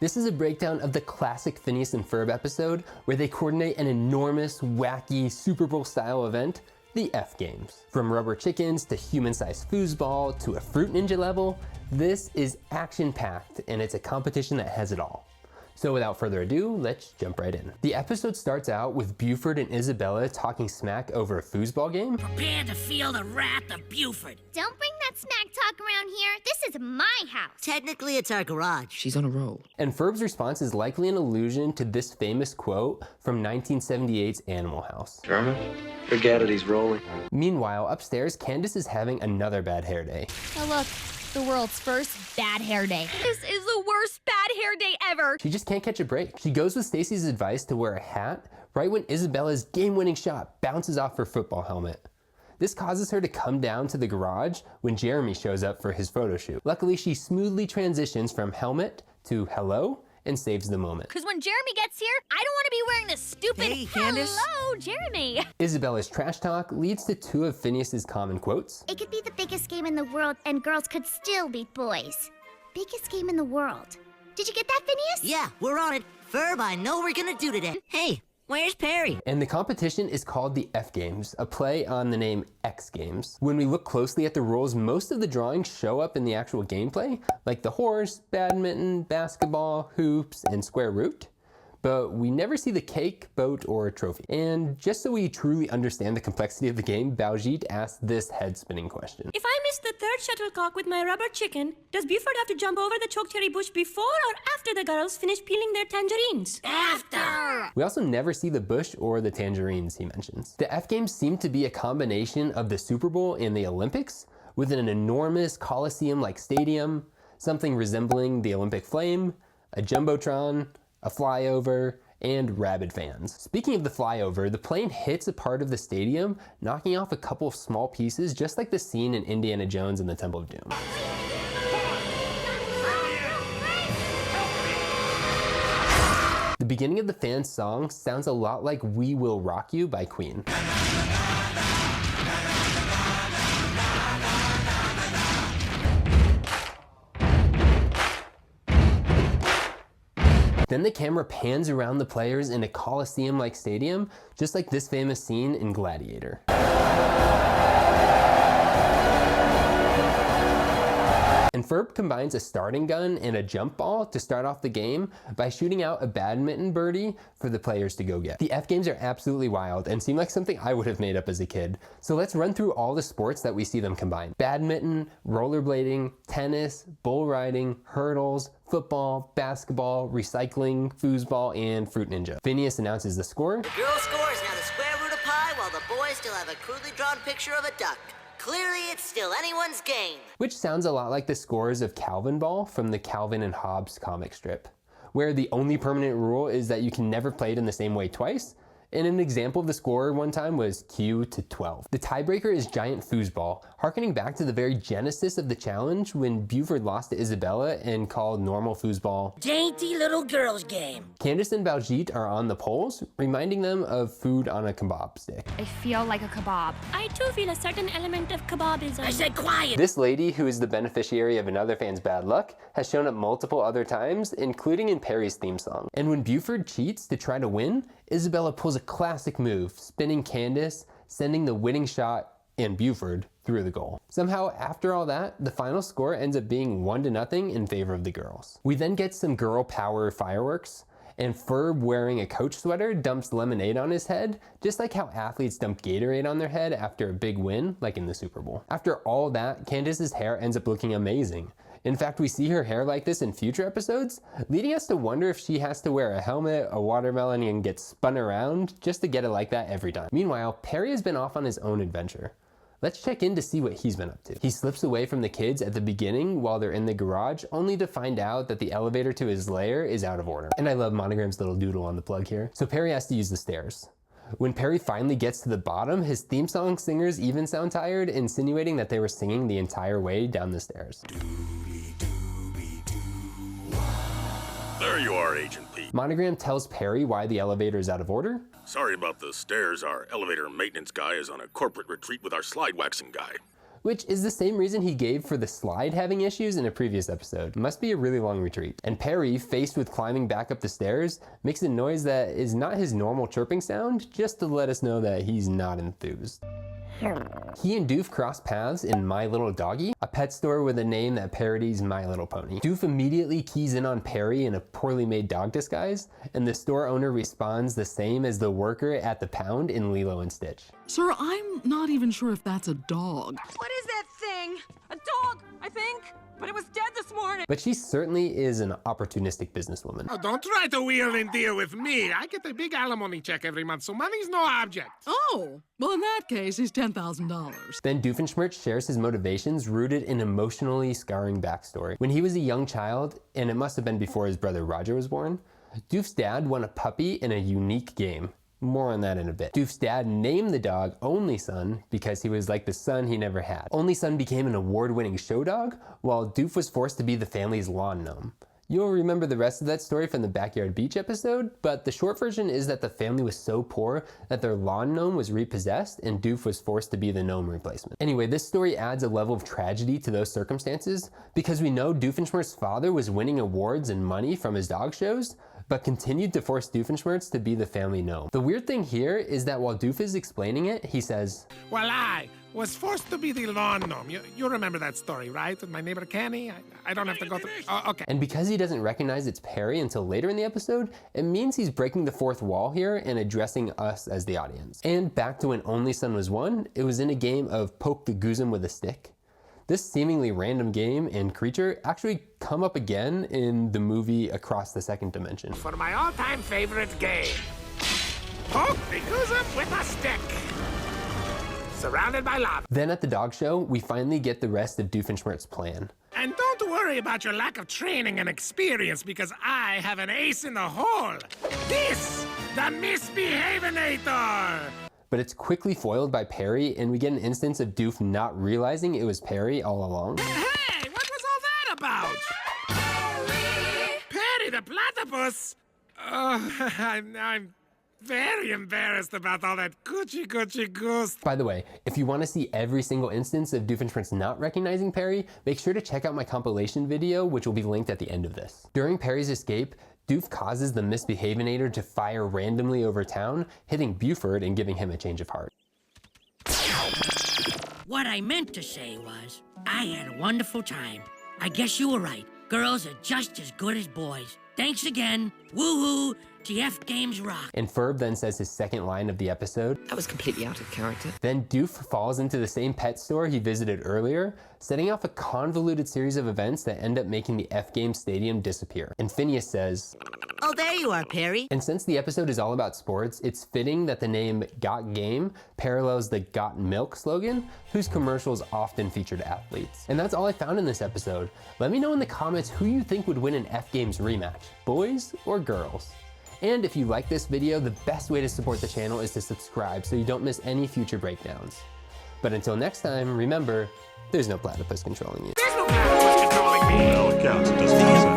This is a breakdown of the classic Phineas and Ferb episode where they coordinate an enormous, wacky, Super Bowl style event, the F Games. From rubber chickens to human-sized foosball to a fruit ninja level, this is action-packed and it's a competition that has it all. So without further ado, let's jump right in. The episode starts out with Buford and Isabella talking smack over a foosball game. Prepare to feel the wrath of Buford. Don't bring that smack talk around here. This is my house. Technically, it's our garage. She's on a roll. And Ferb's response is likely an allusion to this famous quote from 1978's Animal House. German? Forget it, he's rolling. Meanwhile, upstairs, Candace is having another bad hair day. Oh look, the world's first bad hair day. This is the worst bad hair day ever. She just can't catch a break. She goes with Stacy's advice to wear a hat right when Isabella's game-winning shot bounces off her football helmet. This causes her to come down to the garage when Jeremy shows up for his photo shoot. Luckily, she smoothly transitions from helmet to hello and saves the moment. Because when Jeremy gets here, I don't want to be wearing this stupid Hey, Candace. hello, Jeremy. Isabella's trash talk leads to two of Phineas's common quotes. It could be the biggest game in the world and girls could still beat boys. Biggest game in the world. Did you get that, Phineas? Yeah, we're on it. Ferb, I know we're gonna do today. Hey, where's Perry? And the competition is called the F Games, a play on the name X Games. When we look closely at the rules, most of the drawings show up in the actual gameplay, like the horse, badminton, basketball, hoops, and square root. But we never see the cake, boat, or trophy. And just so we truly understand the complexity of the game, Baljeet asked this head-spinning question. If I miss the third shuttlecock with my rubber chicken, does Buford have to jump over the chokecherry bush before or after the girls finish peeling their tangerines? After! We also never see the bush or the tangerines he mentions. The F Games seem to be a combination of the Super Bowl and the Olympics, with an enormous Coliseum-like stadium, something resembling the Olympic flame, a Jumbotron, a flyover, and rabid fans. Speaking of the flyover, the plane hits a part of the stadium, knocking off a couple of small pieces, just like the scene in Indiana Jones and the Temple of Doom. The beginning of the fans' song sounds a lot like We Will Rock You by Queen. Then the camera pans around the players in a Coliseum-like stadium, just like this famous scene in Gladiator. And Ferb combines a starting gun and a jump ball to start off the game by shooting out a badminton birdie for the players to go get. The F Games are absolutely wild and seem like something I would have made up as a kid. So let's run through all the sports that we see them combine. Badminton, rollerblading, tennis, bull riding, hurdles, football, basketball, recycling, foosball, and fruit ninja. Phineas announces the score. The girl score is now the square root of pi, while the boys still have a crudely drawn picture of a duck. Clearly, it's still anyone's game. Which sounds a lot like the scores of Calvin Ball from the Calvin and Hobbes comic strip, where the only permanent rule is that you can never play it in the same way twice. And an example of the score one time was Q to 12. The tiebreaker is giant foosball, harkening back to the very genesis of the challenge when Buford lost to Isabella and called normal foosball Dainty little girl's game. Candace and Baljeet are on the poles, reminding them of food on a kebab stick. I feel like a kebab. I too feel a certain element of kebabism. I said quiet. This lady, who is the beneficiary of another fan's bad luck, has shown up multiple other times, including in Perry's theme song. And when Buford cheats to try to win, Isabella pulls a classic move, spinning Candace, sending the winning shot and Buford through the goal. Somehow, after all that, the final score ends up being 1-0 in favor of the girls. We then get some girl power fireworks, and Ferb, wearing a Coach sweater, dumps lemonade on his head, just like how athletes dump Gatorade on their head after a big win, like in the Super Bowl. After all that, Candace's hair ends up looking amazing. In fact, we see her hair like this in future episodes, leading us to wonder if she has to wear a helmet, a watermelon, and get spun around just to get it like that every time. Meanwhile, Perry has been off on his own adventure. Let's check in to see what he's been up to. He slips away from the kids at the beginning while they're in the garage, only to find out that the elevator to his lair is out of order. And I love Monogram's little doodle on the plug here. So Perry has to use the stairs. When Perry finally gets to the bottom, his theme song singers even sound tired, insinuating that they were singing the entire way down the stairs. There you are, Agent Pete. Monogram tells Perry why the elevator is out of order. Sorry about the stairs. Our elevator maintenance guy is on a corporate retreat with our slide waxing guy. which is the same reason he gave for the slide having issues in a previous episode. Must be a really long retreat. And Perry, faced with climbing back up the stairs, makes a noise that is not his normal chirping sound, just to let us know that he's not enthused. He and Doof cross paths in My Little Doggy, a pet store with a name that parodies My Little Pony. Doof immediately keys in on Perry in a poorly made dog disguise, and the store owner responds the same as the worker at the pound in Lilo and Stitch. Sir, I'm not even sure if that's a dog. What is that thing? A dog, I think. But it was dead this morning. But she certainly is an opportunistic businesswoman. Oh, don't try to wheel and deal with me. I get a big alimony check every month, so money's no object. Oh, well in that case, he's $10,000. Then Doofenshmirtz shares his motivations rooted in emotionally scarring backstory. When he was a young child, and it must have been before his brother Roger was born, Doof's dad won a puppy in a unique game. More on that in a bit. Doof's dad named the dog Only Son because he was like the son he never had. Only Son became an award-winning show dog, while Doof was forced to be the family's lawn gnome. You'll remember the rest of that story from the Backyard Beach episode, but the short version is that the family was so poor that their lawn gnome was repossessed and Doof was forced to be the gnome replacement. Anyway, this story adds a level of tragedy to those circumstances because we know Doofenshmirtz's father was winning awards and money from his dog shows, but continued to force Doofenshmirtz to be the family gnome. The weird thing here is that while Doof is explaining it, he says, Well, I was forced to be the lawn gnome. You remember that story, right? With my neighbor Kenny? I don't have to go through... Oh, okay. And because he doesn't recognize it's Perry until later in the episode, it means he's breaking the fourth wall here and addressing us as the audience. And back to when Only Son was won, it was in a game of poke the goosum with a stick. This seemingly random game and creature actually come up again in the movie Across the Second Dimension. For my all-time favorite game, poke the goosum with a stick. Surrounded by lava. Then at the dog show, we finally get the rest of Doofenshmirtz's plan. And don't worry about your lack of training and experience because I have an ace in the hole. This, the Misbehavinator. But it's quickly foiled by Perry, and we get an instance of Doof not realizing it was Perry all along. Hey, what was all that about? Perry the Platypus? Oh, I'm very embarrassed about all that goochie goose. By the way, if you want to see every single instance of Doofenshmirtz not recognizing Perry, make sure to check out my compilation video, which will be linked at the end of this. During Perry's escape, Doof causes the Misbehavinator to fire randomly over town, hitting Buford and giving him a change of heart. What I meant to say was, I had a wonderful time. I guess you were right. Girls are just as good as boys. Thanks again. Woohoo! TF Games rock. And Ferb then says his second line of the episode. That was completely out of character. Then Doof falls into the same pet store he visited earlier, setting off a convoluted series of events that end up making the F Games Stadium disappear. And Phineas says, Oh, there you are, Perry. And since the episode is all about sports, it's fitting that the name Got Game parallels the Got Milk slogan, whose commercials often featured athletes. And that's all I found in this episode. Let me know in the comments who you think would win an F Games rematch, boys or girls. And if you like this video, the best way to support the channel is to subscribe so you don't miss any future breakdowns. But until next time, remember, there's no platypus controlling you. There's no platypus controlling me. Well, it counts. It doesn't